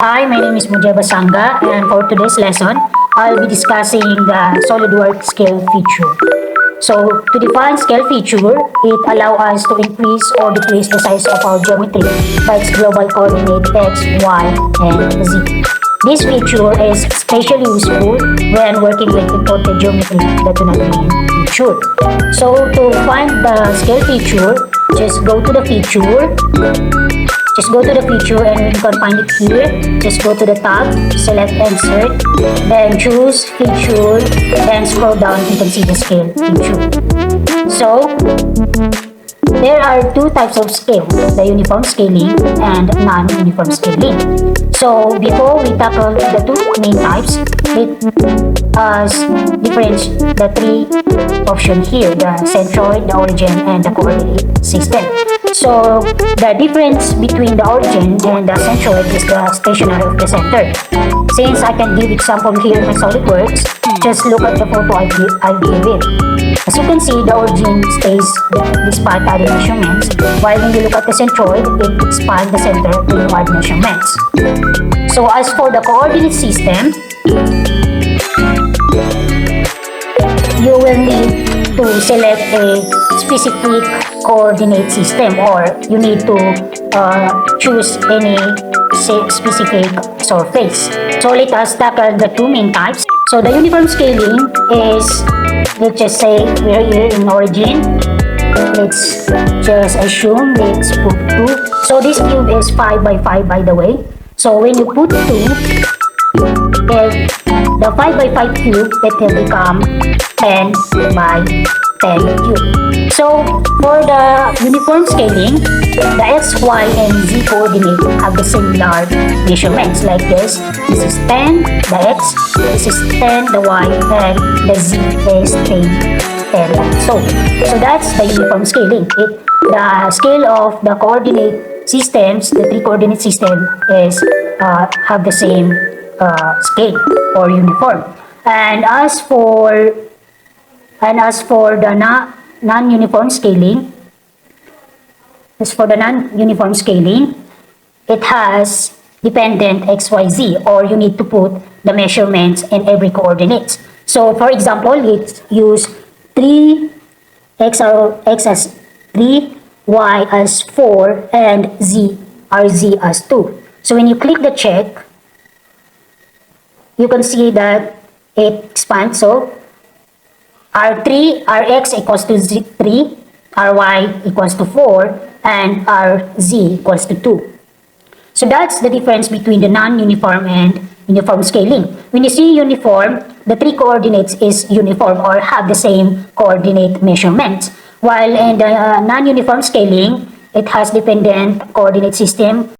Hi, my name is Mujaba Sangha, and for today's lesson, I'll be discussing the SOLIDWORKS scale feature. So, to define scale feature, it allows us to increase or decrease the size of our geometry by its global coordinate x, y, and z. This feature is especially useful when working with imported geometry that do not remain featured. So, to find the scale feature, just go to the feature. And you can find it here. Just go to the tab, select insert, then choose feature, then scroll down, you can see the scale feature. So, there are two types of scale, the uniform scaling and non-uniform scaling. So, before we tackle the two main types, let us differentiate the three options here, the centroid, the origin, and the coordinate system. So, the difference between the origin and the centroid is the stationary of the center. Since I can give example here in my SOLIDWORKS, just look at the photo I give it. As you can see, the origin stays despite other measurements, while when you look at the centroid, it expands the center when you add measurements. So, as for the coordinate system, you will need to select a specific coordinate system, or you need to choose any specific surface. So let us tackle the two main types. So the uniform scaling is, let's just say we're here in origin. Let's just assume, let's put 2. So this cube is 5 by 5 by the way. So when you put 2, the 5 by 5 cube, it will become 10 by 10 cube. So, for the uniform scaling, the x, y, and z coordinate have the similar measurements like this. This is 10, the x, this is 10, the y, and the z is 10. So that's the uniform scaling. The scale of the coordinate systems, the three coordinate system is have the same scale or uniform. And as for the non-uniform scaling, it has dependent XYZ, or you need to put the measurements in every coordinates. So, for example, let's use 3 x as 3, y as 4, and z as 2. So, when you click the check, you can see that it expands. So, Rx equals to 3, Ry equals to 4, and Rz equals to 2. So that's the difference between the non-uniform and uniform scaling. When you see uniform, the three coordinates is uniform or have the same coordinate measurements. While in the non-uniform scaling, it has dependent coordinate system